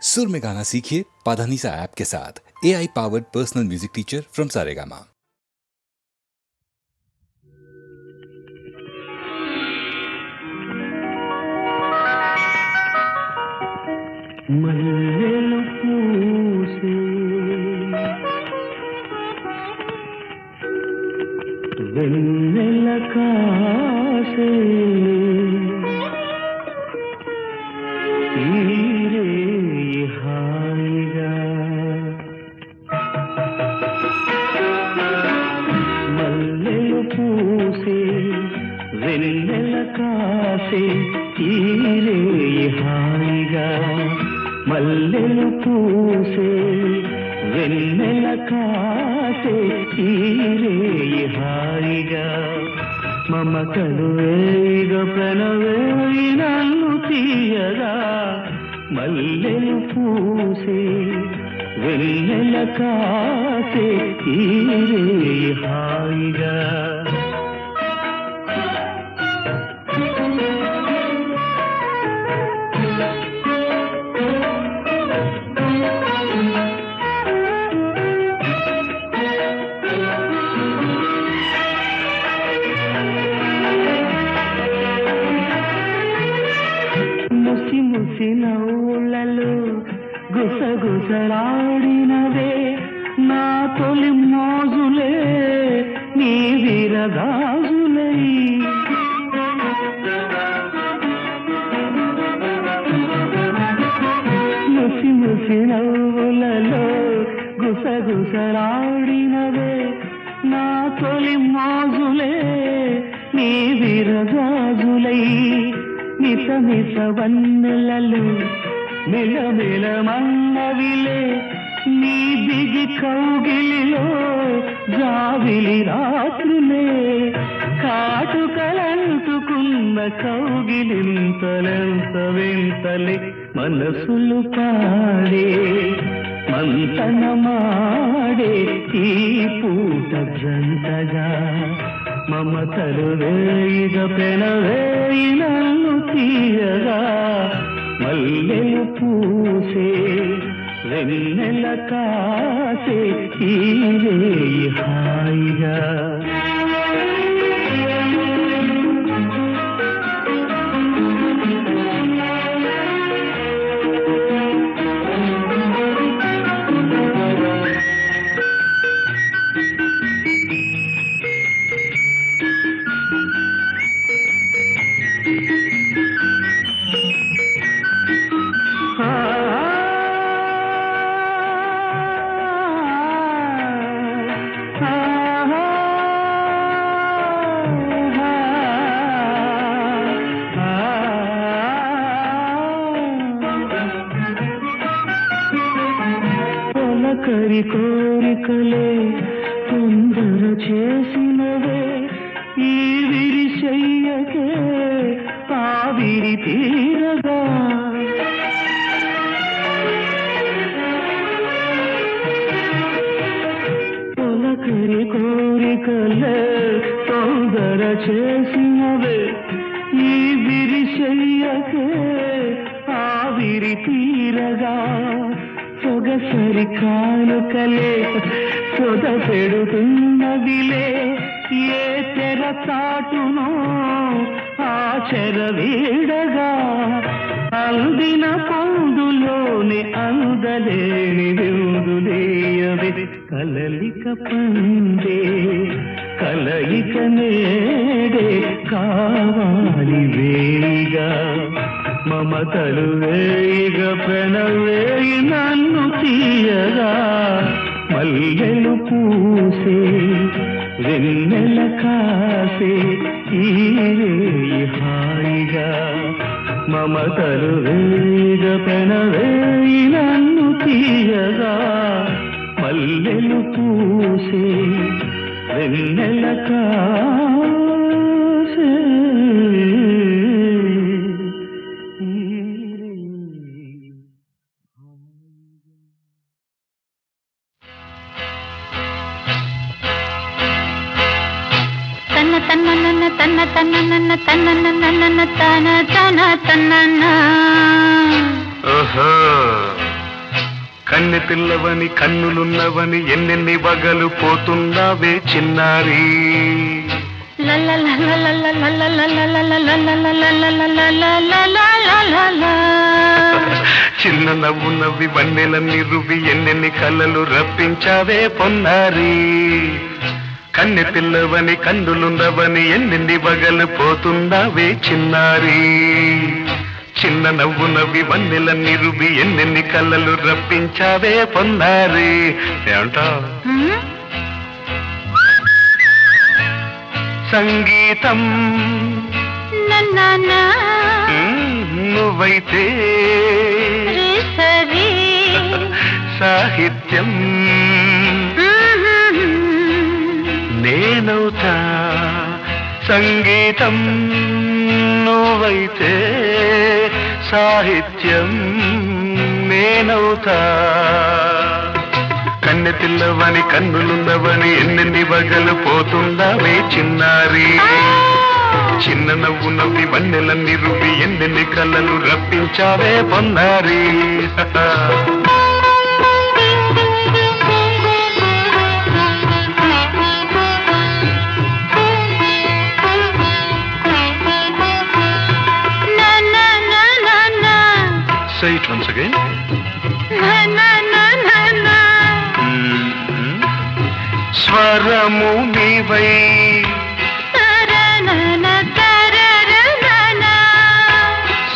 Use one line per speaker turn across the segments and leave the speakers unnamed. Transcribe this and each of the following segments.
सुर में गाना सीखिए पाधानीसा ऐप के साथ। AI powered personal music teacher from Saregama.
మల్లెలు పూసే వెన్నెల కాసే తీరే హాయిగా మల్లెలు పూసే వెన్నెల కాసే తీరే హాయిగా మల్లెలు పూసే వెన్నెల కాసే తీరే హాయిగా మమతలు వేగ ప్రణవేయి నన్ను తీయగా మల్లెలు పూసే వెన్నెల కాసే తీరే హాయిగా నవ్వులలో గుసగుసలాడినవే నా తొలి మోజులే నీ విరగాజులై ముసి ముసి నవ్వులలో గుసగుసలాడినవే నా తొలి మోజులే నీ విరగాజులై మిస మిస వన్నెలలో మెలమెల మన్నవిలే నీ దిగి కౌగిలిలో జావిలి రాత్రులే కాటుకలంటుకున్న కౌగిలింతలెంత వింతలే మనసులు పాడే మంతనమాడే ఈ పూట జంటగా మమతలు వేయిగ పెనవేయి నన్ను తీయగా మల్లెలు పూసే వెన్నెల కాసే తీరే హాయిగా కరి కోరికలే తొందర చేసినవే ఈ విరిశయ్యకే ఆవిరి తీరగా తొలకరి కోరికలే తొందర చేసినవే ఈ విరిశయ్యకే ఆవిరి తీరగా సొగసరి కానుకలే సొద పెడుతున్నదిలే ఏ తెర చాటునో ఆ చెర వీడగా అందిన పొందులోని అందలేని విందులేయవి కలలిక పండే కలయిక నేడే కావాలి వేయిగా మమతలు వేయిగ ప్రణవేయి నన్ను తీయగా మల్లెలు పూసే వెన్నెల కాసే తీరే హాయిగా మమతలు వేయిగ ప్రణవేయి నన్ను తీయగా మల్లెలు పూసే వెన్నెల కాసే
తన్న తన్న తన్న నన్న తన్న నన్న తన తన తన్న
ఓహో
కన్నె పిల్లవని కన్నులున్నవని ఎన్నెన్ని వగలు పోతున్నావే చిన్నారి. చిన్న నవ్వు నవ్వి వన్నెలన్నీ రువి ఎన్నెన్ని కళ్ళలు రప్పించావే పొన్నారి. కన్నె పిల్లవని కన్నులున్నవని ఎన్నెన్ని వగలు పోతున్నావే చిన్నారి. చిన్న నవ్వు నవ్వి వన్నెలన్నీ రువి ఎన్నెన్ని కళ్ళలు రప్పించావే పొన్నారి. ఏమంటావ్? సంగీతం నువ్వైతే సాహిత్యం నేనవుతా. సంగీతం నువ్వైతే సాహిత్యం నేనవుతా. కన్నె పిల్లవని కన్నులున్నవని ఎన్నెన్ని వగలు పోతుందావే చిన్నారి. చిన్న నవ్వు నవ్వి వన్నెలన్నీ రువి ఎన్నెన్ని కళ్ళలు రప్పించావే పొన్నారి. Say it once again. స్వరము నీవై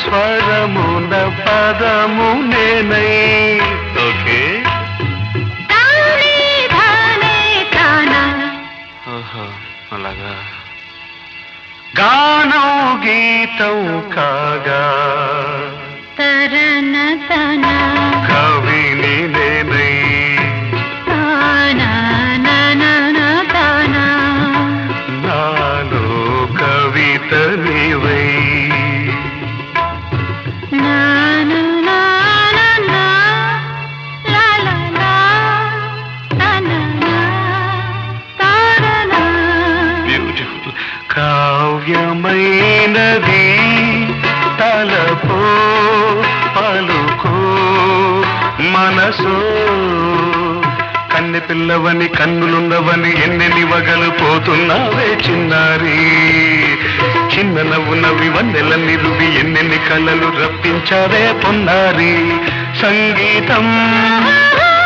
స్వరమున పదము నేనై. ఓకే, అలాగా. గానం గీతం కాగా కవిని నేనై. నాలో కవిత నీవై. బ్యూటిఫుల్. కావ్యమైనది తలపో పలుకో మనసో. కన్నె పిల్లవని కన్నులున్నవని ఎన్నెన్ని వగలు పోతున్నావే చిన్నారి. చిన్న నవ్వు నవ్వి వన్నెలన్నీ రువి ఎన్నెన్ని కళ్ళలు రప్పించావే పొన్నారి. సంగీతం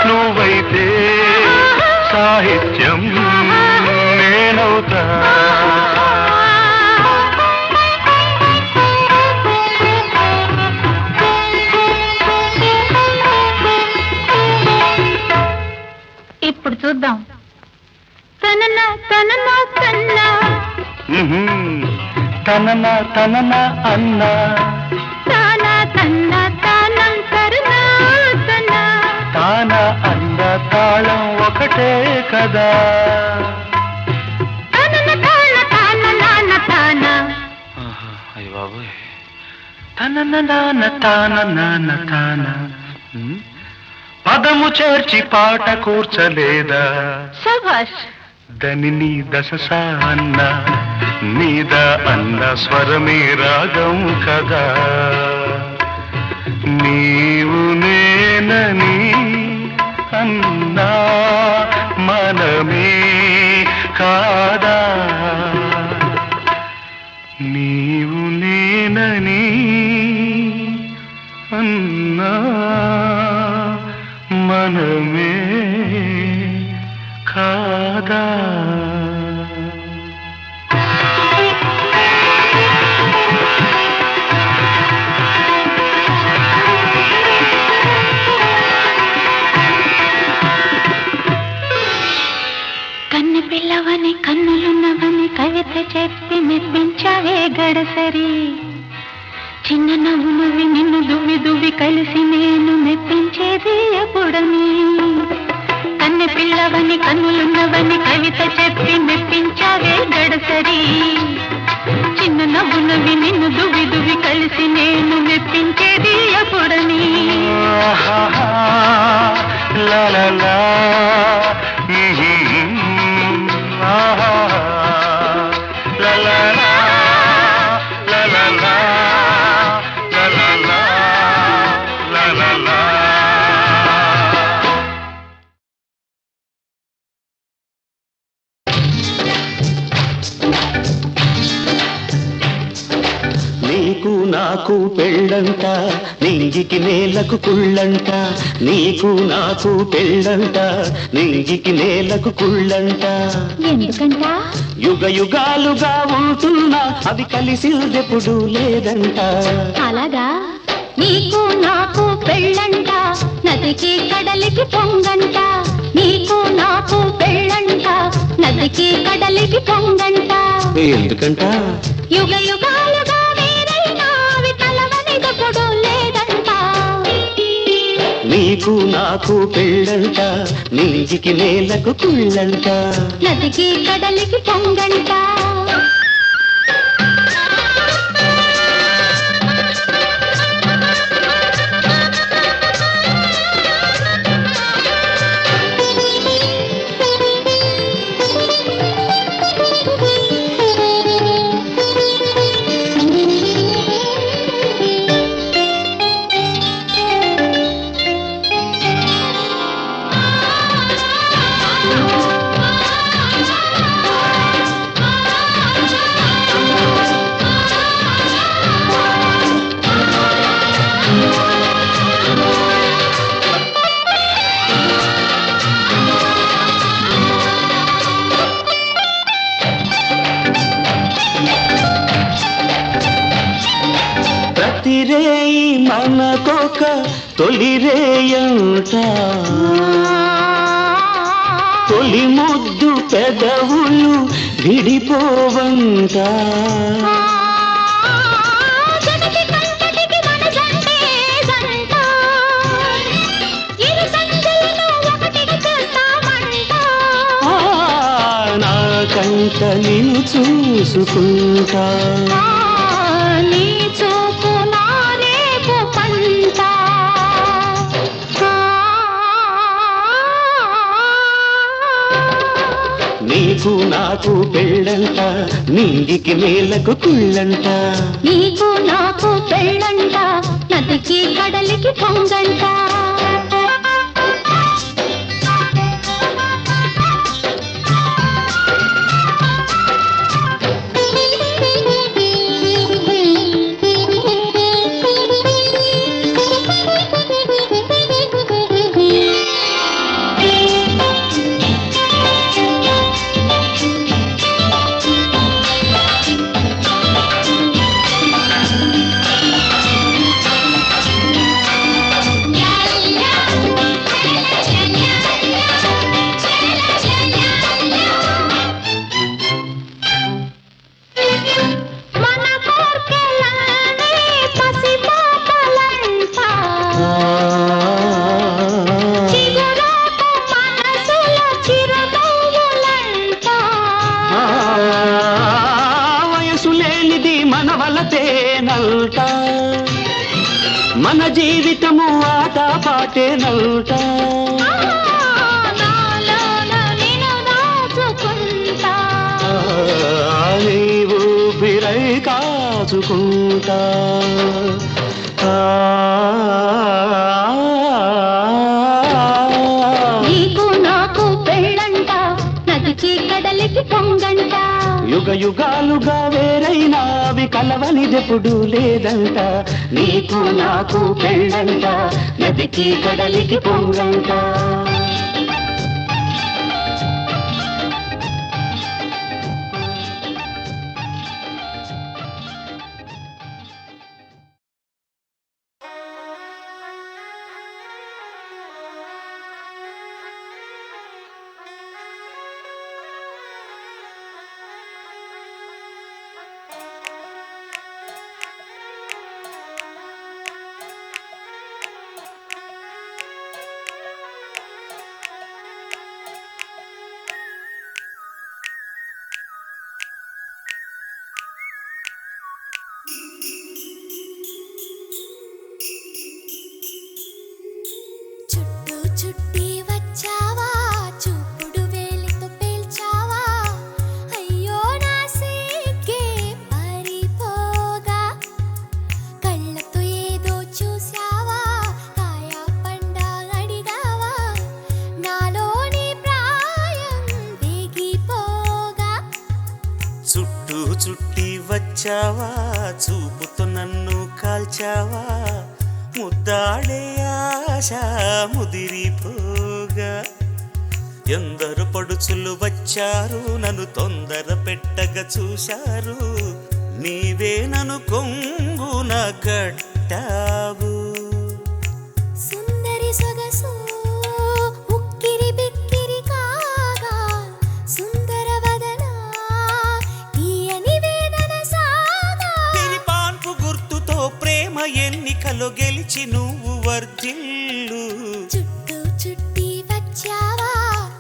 నువ్వైతే సాహిత్యం నేనవుతా.
ఇప్పుడు చూద్దాం. తనన తనన తన్న
తనన తనన అన్న
తాన తన్న తానం తరుణ తన
తాన అన్న తాళం ఒకటే కదా.
తనన తాన తాన నాన్న తాన.
అయ్య బాబోయ్. తనన నాన్న తాన నాన్న తాన. పదము చేర్చి పాట కూర్చలేదా.
శభాష్.
దని దశ అన్న మీద అన్న స్వరమే రాగం కదా. నీవు నేనని అన్నా మనమే కాదా. నీవు నేనని అన్నా మనమే కాదా.
కన్నె పిల్లవని కన్నులున్నవని కవిత చెప్పి మెప్పించావే గడసరి. చిన్న నవ్వు నవ్వి నిన్ను దువ్వి దువ్వి కలిసి నేను మెప్పించేది ఎప్పుడని. కన్నె పిల్లవని కన్నులున్నవని కవిత చెప్పి మెప్పించావే గడసరి. చిన్న నవ్వు నవ్వి నిన్ను దువ్వి దువ్వి కలిసి నేను మెప్పించేది ఎప్పుడని.
లా లా లా.
పెళ్ళంట నింగికి నేలకు కుళ్ళంట నీకు నాకు పెళ్ళంట నింగికి నేలకు కుళ్ళంట
ఎందుకంట
యుగ యుగాలుగా ఉంటున్నా అవి కలిసిందెప్పుడు లేదంట
అలాగా నీకు నాకు పెళ్ళంట నదికి కడలికి పొంగంట నీకు నాకు పెళ్ళంట నదికి కడలికి పొంగంట
ఎందుకంట
యుగ యుగాలుగా వేరైనా అవి కలవనిదెప్పుడు లేదంట
నీకు నాకు పెళ్ళంట నింగికి నేలకు కుళ్ళంట
నదికి కడలికి పొంగంట
ప్రతిరేయి మనకొక తొలిరేయంట తొలి ముద్దు పెదవులు విడిపోవంట
జగతి కంటటికి మన జంటే జంట ఇరు సంజలను ఒకటిగా చేస్తామంట
నా కంట నిన్ను చూసుకుంటా
నీ చూపు నా రేపు పంట
నీకు నాకు పెళ్ళంట నింగికి నేలకు కుళ్ళంట
నీకు నాకు పెళ్ళంట నదికి కడలికి పొంగంట మన కోర్కెలన్నీ పసిపాపలంట చిగురాకు మనసుల చిరునవ్వులంట
వయసు లేనిది మన వలతేనంట మన జీవితము ఆట పాటేనంట
నాలోన నిన్ను దాచుకుంటా
నీవు బిరై కాచుకుంటా
నీకు నాకు పెళ్ళంట నదికి కడలికి పొంగంట
యుగ యుగాలుగా వేరైనా అవి కలవనిదెప్పుడు లేదంట నీకు నాకు పెళ్ళంట నదికి కడలికి పొంగంట
చుట్టి వచ్చావా చూపుడు వేలితో పేల్చావా అయ్యో నా సిగ్గే పారిపోగా కళ్ళతో ఏదో చూసావా కాయా పండా అడిగావా నాలోని ప్రాయం దిగిపోగా
చుట్టూ చుట్టి వచ్చావా చూపుతో నన్ను కాల్చావా
వచ్చావా ముద్దాడే ఆశ ముదిరిపోగా ఎందరు పడుచులు వచ్చారు నన్ను తొందర పెట్టగా చూశారు నీవే నన్ను కొంగున కట్టావు
సుందరి సొగసు ఉక్కిరి బిక్కిరి కాగా సుందర వదన తీయని వేదన సాగా
పాన్పు గుర్తుతో ప్రేమ ఎన్నికలో గెలిచి నువ్వు వర్ధిల్లు
చుట్టూ చుట్టి వచ్చావా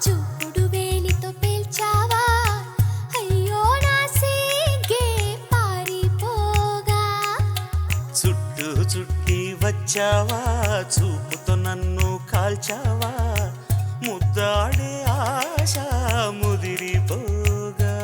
చూపుడు వేలితో పేల్చావా అయ్యో నా సిగ్గే పారిపోగా
చుట్టూ చుట్టి వచ్చావా చూపుతో నన్ను కాల్చావా ముద్దాడే ఆశ ముదిరిపోగా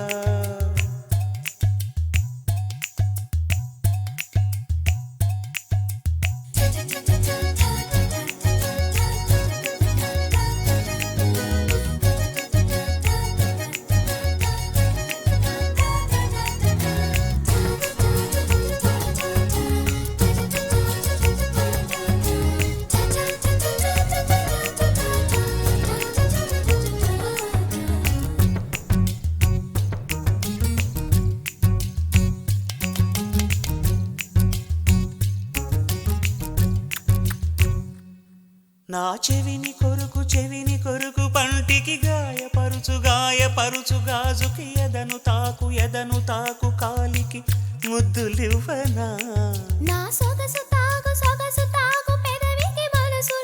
నా చెవిని కొరుకు పంటికి గాయపరుచు గాజుకి ఎదను తాకు కాలికి ముద్దులివ్వనా
నా సొగసు తాగు పెదవికి మనసు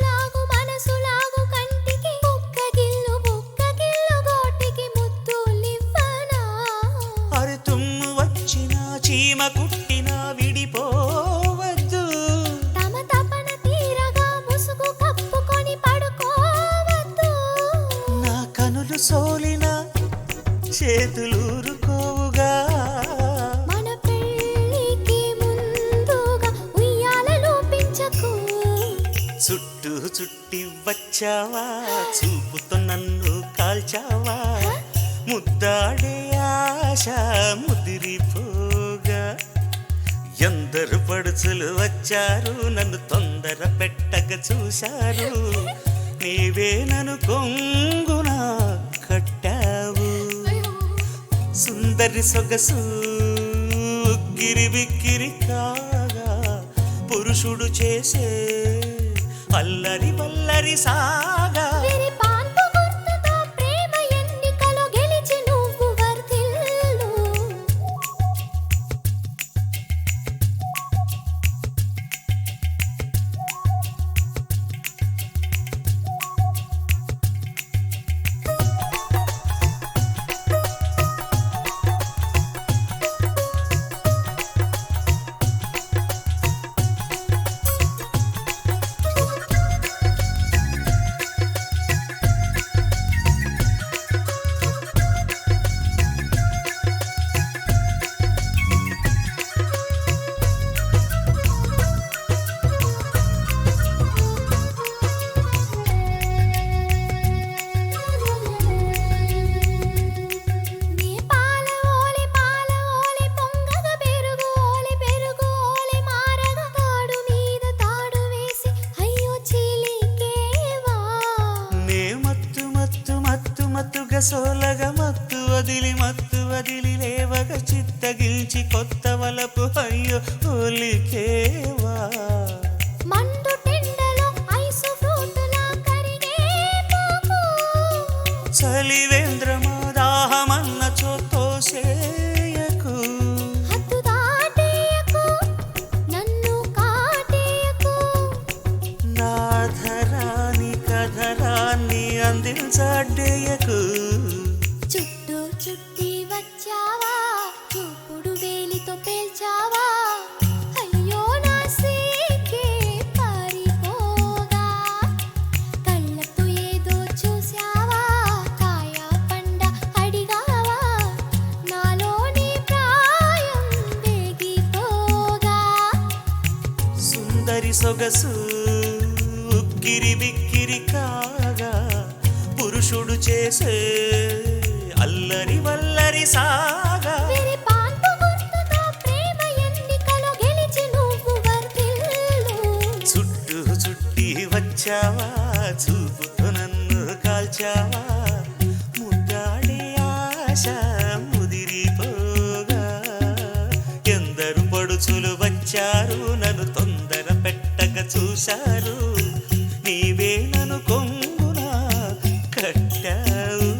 లాగు కంటికి బుక్క గిల్లు గోటికి ముద్దులివ్వనా
అరే తుమ్ము వచ్చిన చీమ కుట్టిన విడిపోవద్దు
తమ తపన తీరగా ముసుగు కప్పుకొని పడుకోవద్దు
నా కనులు సోలిన చేతులూరుకోవుగా
మన పెళ్ళికి ముందుగా ఉయ్యాలలో పెంచకు
చుట్టూ చుట్టి వచ్చావా చూపుతో నన్ను కాల్చావా ముద్దాడే ఆశ ముదిరిపోగా ఎందరు పడుచులు వచ్చారు నన్ను తొందర పెట్టగా చూశారు నీవే నన్ను కొంగున కట్టావు సుందరి సొగసు ఉక్కిరి బిక్కిరి కాగా పురుషుడు చేసే అల్లరి వల్లరి సాగా
వీరి పాన్పు గుర్తుతో ప్రేమ ఎన్నికలో గెలిచి నువ్వు వర్ధిల్లు నీ పాల ఓలి పొంగగా పెరుగు ఓలి మారగా తాడు మీద తాడు వేసి అయ్యో చీలికేవా
నే మత్తుగా సోలగా మత్తు వదిలి లేవగా చిత్తగిల్చి కొత్త వలపు అయ్యో ఒలికేవా
మండు టెండలో ఐసు ఫ్రూటులా కరిగే పోకు
చలివేంద్రమా దాహమన్న చోతోసేయకు
హద్దు దాటేయకు నన్ను కాటేయకు
నాధరాని కధరాన్ని అందించడ్డేయకు
చుట్టూ చుట్టి వచ్చావా చూపుడు వేలితో పేల్చావా అయ్యో నా సిగ్గే పారిపోగా కళ్ళతో ఏదో చూసావా కాయ పండ అడిగావా నాలోని ప్రాయం వేగిపోగా
సుందరి సొగసు ఉక్కిరి బిక్కిరి కాగా పురుషుడు చేసే అల్లరి వల్లరి సాగా
వీరి పాన్పు గుర్తుతో ప్రేమ ఎన్నికలో గెలిచి నువ్వు వర్ధిల్లు
వచ్చావా చూపుతో నన్ను కాల్చావా ముద్దాడే ఆశ ముదిరిపోగా ఎందరు పడుచులు వచ్చారు నన్ను తొందర పెట్టక చూశారు నీవే నన్ను కొంగున కట్టావు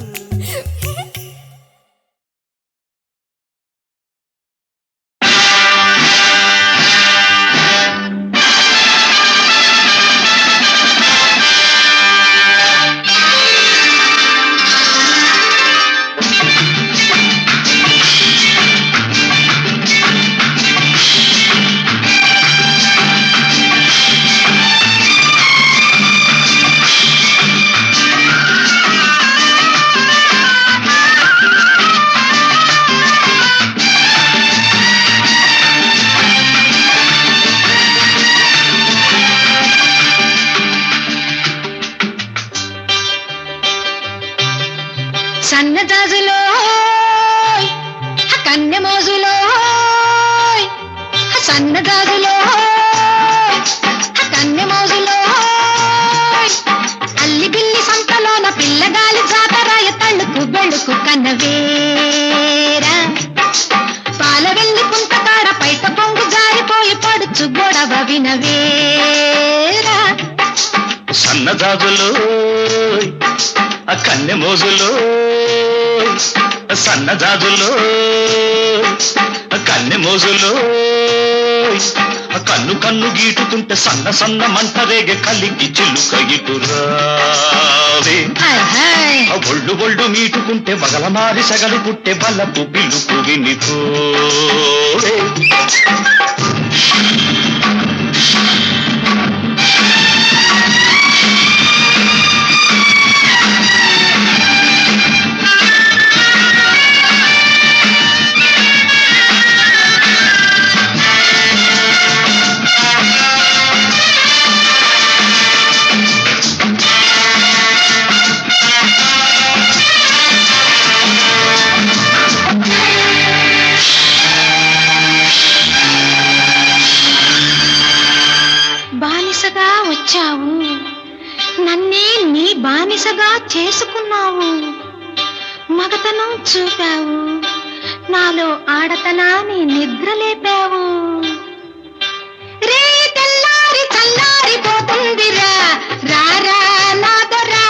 సన్నజాజులో కన్నె మోజులో సన్నజాజులో కన్నె మోజులో అల్లి బిల్లి సంతలోన పిల్లగాలి జాతరాయ తళ్ళుకు బెళ్ళుకు కన్నవేరా పాల వెళ్ళి పుంతకాడ పైట పొంగు జారిపోయి పడుచు గొడవ వినవేరా
సన్నజాజులు ఆ కన్నె మోజులు సన్నజాజులు కన్నె మోజులు కన్ను కన్ను గీటుతుంటే సన్న సన్న మంట రేగే కలిగి చిలుక ఇటురావే ఒళ్ళు ఒళ్ళు మీటుకుంటే వగల మారి సగలు పుట్టే బల్లపు పిలుపు వినిపోవే
బానిసగా వచ్చావు నన్నే నీ బానిసగా చేసుకున్నావు మగతనం చూపావు నాలో ఆడతనాన్ని నిద్రలేపావు రే తెల్లారి చల్లారిపోతుందిరా రారా నాదరా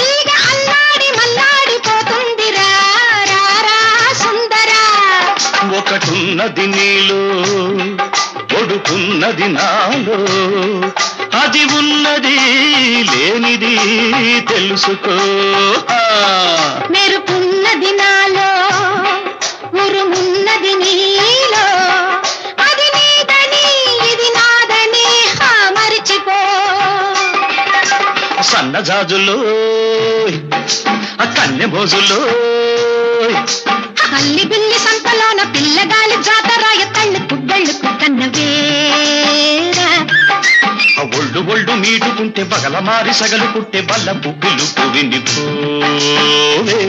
ఈగ అల్లాడి మల్లాడిపోతుందిరా రారా సుందరా
ఒకటున్నది నీలో ఒడుకున్నది నాలో అది ఉన్నది లేనిది తెలుసుకో
మెరుపున్నది నాలో ఉరుమున్నది నీలో అది నీదని ఇది నాదని మరిచిపో
సన్నజాజులు ఆ కన్నె మోజులు
అల్లి బిల్లి సంతలోన పిల్లగాలి జాతరాయ తళ్ళుకు బెళ్ళుకు కన్నవేరా
ఒళ్ళు ఒళ్ళు మీటుకుంటే బగల మారి సగలు పుట్టే బల్లపు పిలుపు వినిపోవే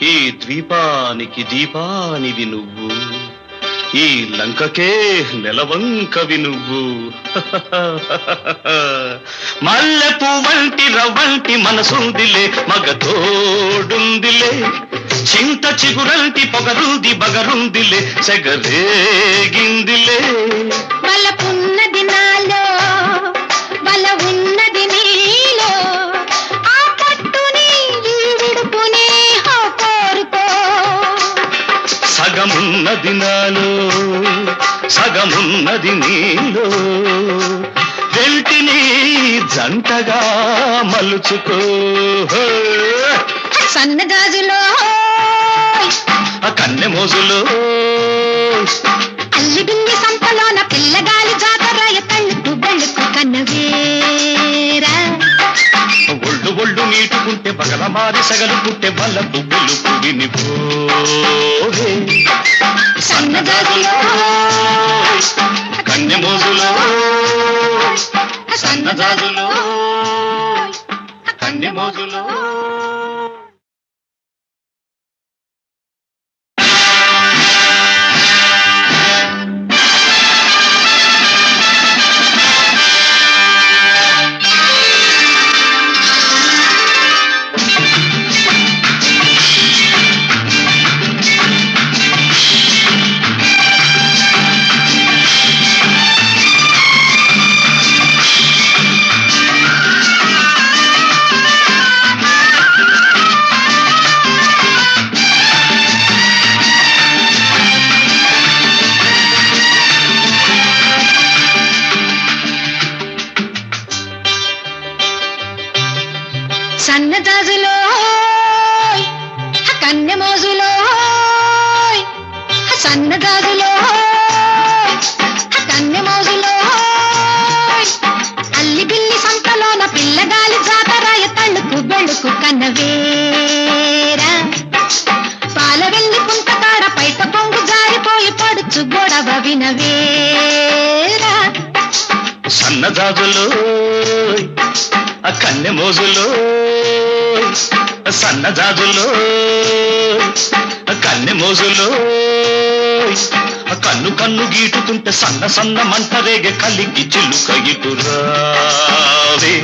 ఈ ద్వీపానికి దీపానివి నువ్వు ఈ లంకకే నెలవంకవి నువ్వు మల్లెపూ వంటి రవ్వంటి మనసుందిలే మగ తోడుందిలే చింత చిగురంటి పొగరుంది బగరుందిలే సెగరేగిందిలే
బలపున్నది నాలో బల ఉన్నది నీలో ఆ పట్టుని ఈ విడుపుని కోరుకో
సగమున్నది నాలో సగమున్నది నీలో వెంటిని జంటగా మలుచుకో
సన్నజాజులో
ఆ కన్నె మోజులు
అల్లి బిల్లి సంతలోన పిల్లగాలి జాతరాయ తళ్ళుకు బెళ్ళుకు కన్నవేరా
ఒళ్ళు ఒళ్ళు నీటుకుంటే బగల మారి సగలు పుట్టే బల్లపు పిలుపు వినిపోవే సన్నజాజులో కన్యమోజులో సన్నజాజులో కన్యమోజులో
సన్నజాజులో కన్నెమోజులో సన్నజాజులో కన్నెమోజులో అల్లి బిల్లి సంతలోన పిల్లగాలి జాతరాయ తళ్ళుకు బెళ్ళుకు కన్నవేరా పాల వెళ్ళి పుంతకాడ పైట పొంగు జారిపోయి పడుచు గొడవ వినవేరా
సన్నజాజులో కన్నెమోజులో సన్నజాజులో కన్నెమోజులో కన్ను కన్ను గీటుతుంటే సన్న సన్న మంట రేగే కలికి చిలుక ఇటురావే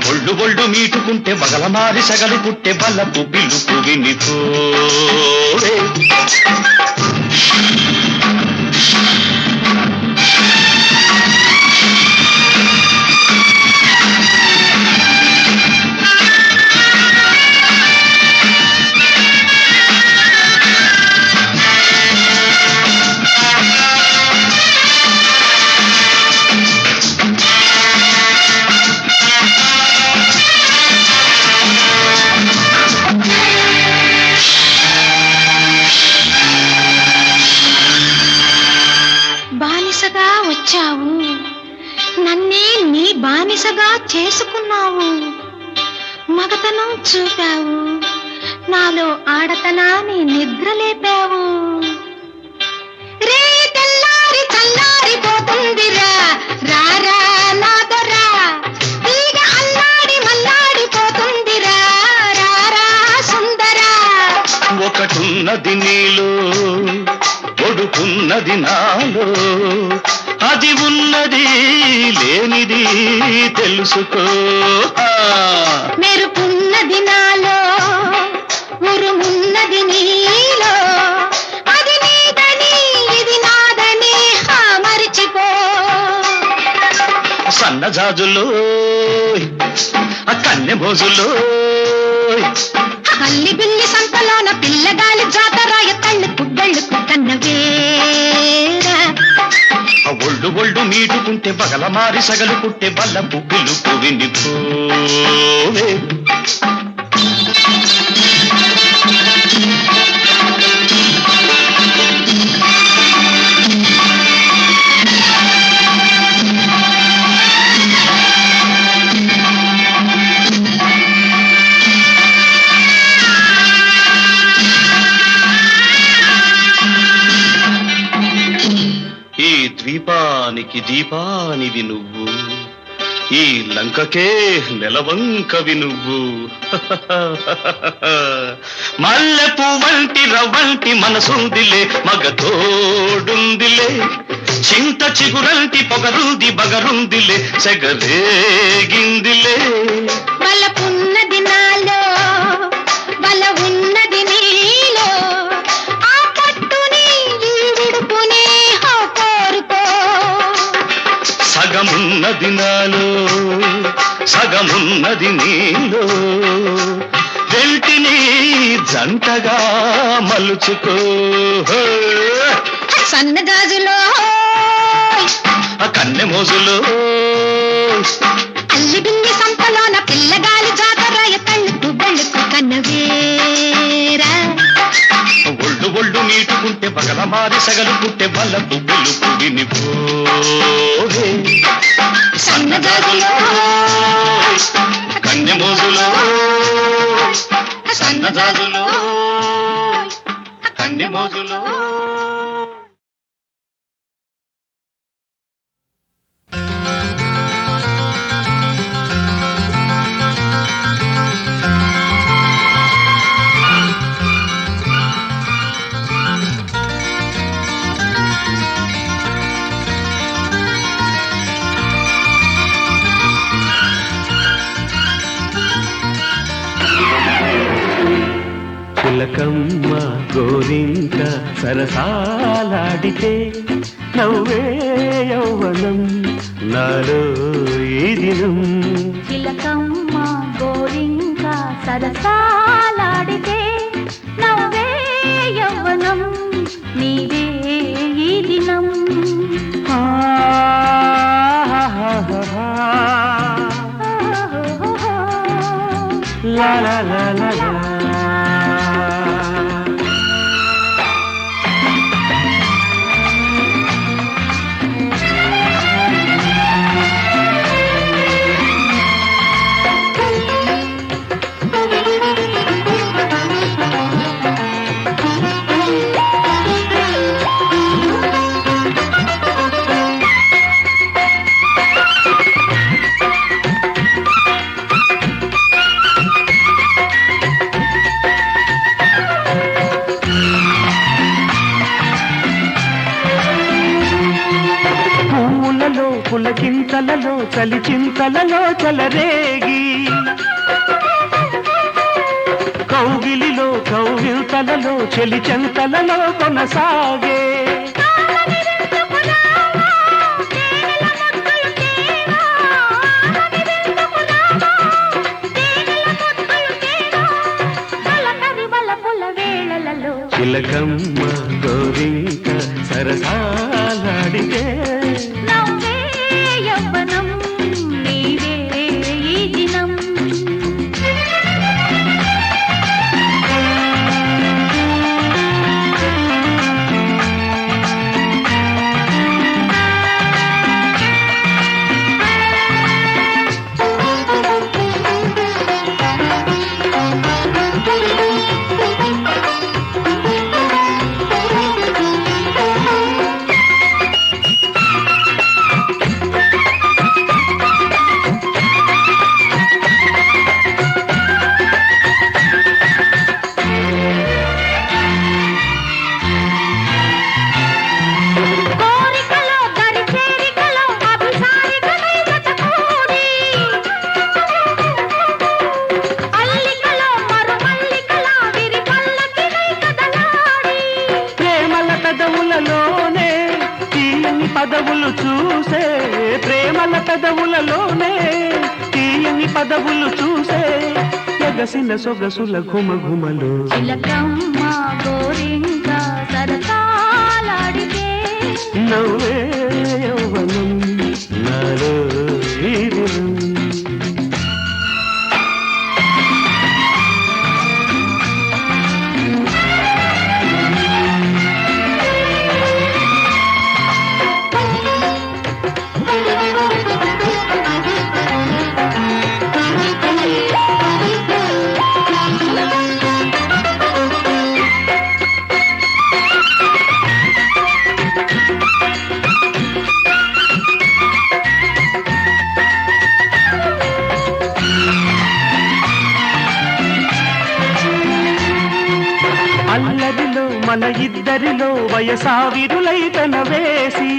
ఒళ్ళు ఒళ్ళు మీటుకుంటే బగల మారి సగలు పుట్టే బల్లపు పిలుపు వినిపోవే
బానిసగా వచ్చావు నన్నే నీ బానిసగా చేసుకున్నావు మగతనం చూపావు నాలో ఆడతనాన్ని నిద్రలేపావు రే తెల్లారి చల్లారిపోతుందిరా రారా నాదరా తీగ అల్లాడి మల్లాడిపోతుందిరా రారా సుందరా
ఒకటున్నది నీలో ఒడుకున్నది నాలో అది ఉన్నది లేనిది తెలుసుకో
మెరుపున్నది నాలో ఉరుమున్నది నీలో అది నీదని ఇది నాదని మరిచిపో
సన్నజాజులో కన్నెమోజులో
అల్లి బిల్లి సంతలోన పిల్లగాలి జాతరాయ తళ్ళుకు బెళ్ళుకు కన్నవేరా
ఒళ్ళు ఒళ్ళు మీటుకుంటే బగల మారి సగలు పుట్టే బల్లపు పిలుపు వినిపోవే ఈ ద్వీపానికి దీపానివి నువ్వు ఈ లంకకే నెలవంకవి నువ్వు మల్లెపు వంటి రవ్వంటి మనసుందిలే మగతోడుందిలే చింత చిగురంటి పొగరుంది బగరుందిలే సెగరేగిందిలే
బలపున్నది నాలో బల ఉన్నది నీలో ఆ పట్టుని ఈ విడుపుని కోరుకో
సగమున్నది నాలో సగమున్నది నీలో వెంటిని జంటగా మలుచుకో
సన్నగాజులో
కన్నెమోజులో
అల్లి బిల్లి సంతలోన పిల్లగాలి జాతరాయ తళ్ళుకు బెళ్ళుకు కన్నవేరా
ఒళ్ళు ఒళ్ళు నీటుకుంటే బగల మారి సగలు పుట్టే బల్లపు పిలుపు వినిపోవే
సన్నగాజులో
కన్యమోజులో సన్నజాజులో కన్యమోజులో.
చిలకమ్మ గోరింక సరసాలాడితే నవ్వే యౌవనం నాలో ఈ దినం.
చిలకమ్మ గోరింక సరసాలాడితే నవ్వే యవ్వనం నీవే ఈ దినం.
లా లా లా లా లా. పులకింతలలో చలి చింతలలో చలరేగి కౌగిలిలో కౌగిల్తలలో చెలి చెంతలలో కొనసాగే. చిలకమ్మ గోరింక సరసాలాడితే
నవ్వే యవ్వనం నీవే ఈ దినం.
పదవులు చూసే ప్రేమల పెదవులలోనే తీయని పదవులు చూసే ఎగసిన సొగసుల ఘుమఘుమలు.
చిలకమ్మ గోరింక సరసాలాడితే
నవ్వే యౌవనం నాలో ఈ దినం. అల్లరిలో మన ఇద్దరిలో వయసావిరులై తన వేసి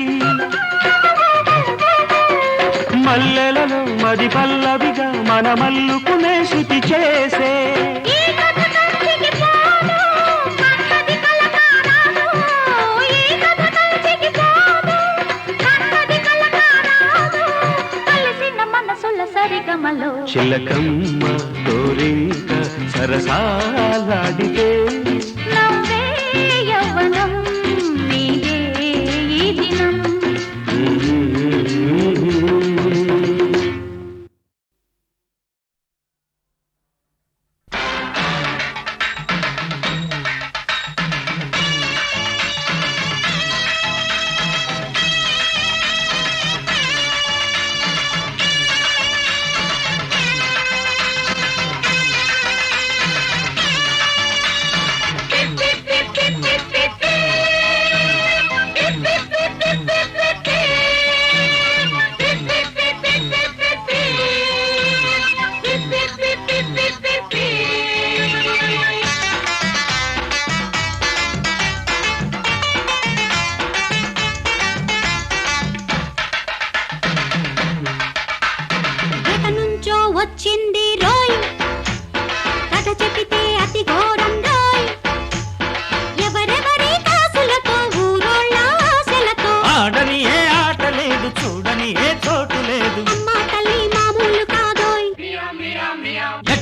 మల్లెలలో మది పల్లవిగా మన మల్లుకునే శృతి చేసే. చిలకమ్మ గోరింక సరసాలాడితే
నవ్వే యవ్వనం నీవే ఈ దినం.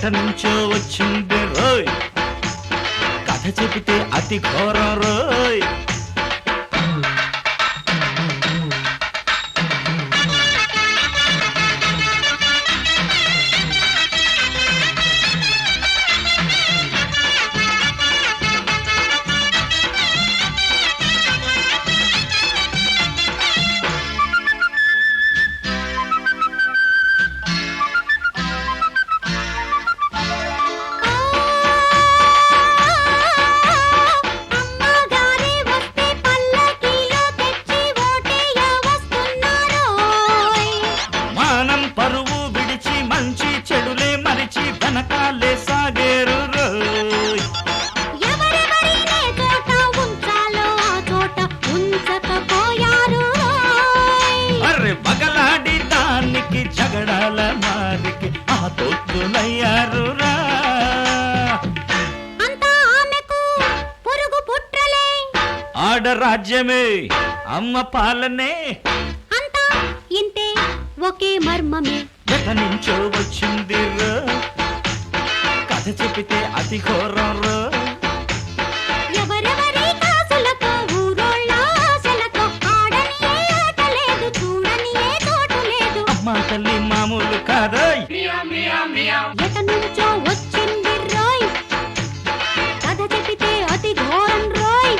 ఎట నుంచో వచ్చింది రోయ్ కథ చెబితే అతి ఘోరం రోయ్
అమ్మగారే వస్తే పల్లకీలో తెచ్చి ఓటేయ వస్తున్నారోయ్.
మానం పరువు విడిచి మంచి చెడులే మరిచి వెనకాలే సాగేరు రోయ్
ఎవరెవరినే చోట ఉంచాలో ఆ చోట ఉంచకపోయారోయ్.
అర్రె బగలాడి దానికి జగడాల మారికి ఆ తొత్తులయ్యారు రా
అంతా ఆమెకు పురుగు పుట్రలే,
ఆడరాజ్యమే అమ్మ పాలనే
అంతా ఇంతే ఒకే మర్మమే.
ఎట నుంచో వచ్చింది రో కథ చెబితే అతి ఘోరం రో
ఎవరెవరి కాసులతో ఊరోళ్ళ ఆశలతో ఆడని ఏ ఆట లేదు, చూడని ఏ చోటు లేదు.
అమ్మ తల్లి మామూలు కాదోయ్
ఎట నుంచో వచ్చింది రోయ్ కథ చెబితే అతి ఘోరం రోయ్.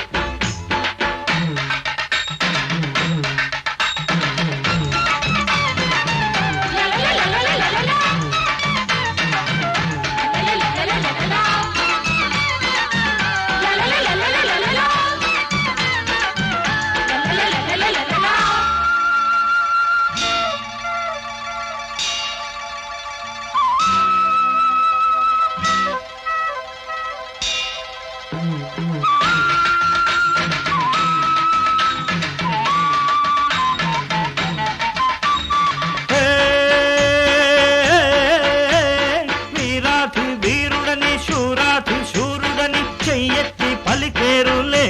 హే, వీరాధి వీరుడని శూరాధి శూరుడని చెయ్యెత్తి పలికేరులే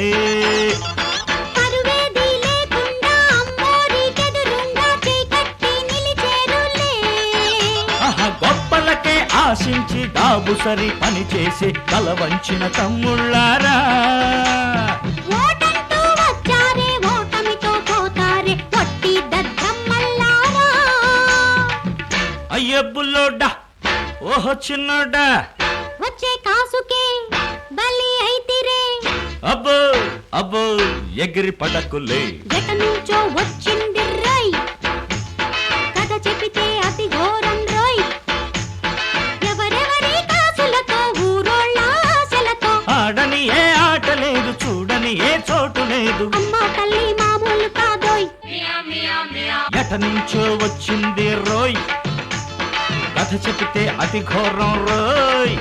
పరువేది లేకుండా అమ్మోరికెదురుంగా చేకట్టి నిలిచేరులే.
ఆహా గొప్పలకే ఆశించి దాబుసరి పని చేసి తల వంచిన తమ్ముళ్ళారా
ఓటంటూ వచ్చారే ఓటమితో పోతారే పొట్టి దద్దమ్మల్లారా.
అయ్యే బుల్లోడా ఓహో చిన్నోడా
వచ్చే కాసుకే బలి అయితిరే.
అబ్బో అబ్బో ఎగిరి పడకులే
ఎట నుంచో వచ్చింది రోయ్ కథ చెబితే అతి ఘోరం రోయ్. ఎవరెవరి కాసులతో ఊరోళ్ళ ఆశలతో
ఆడని ఏ ఆట లేదు చూడని ఏ చోటు లేదు
అమ్మ తల్లి మామూలు కాదోయ్.
ఎట నుంచో వచ్చింది రోయ్ కథ చెబితే అతి ఘోరం రోయ్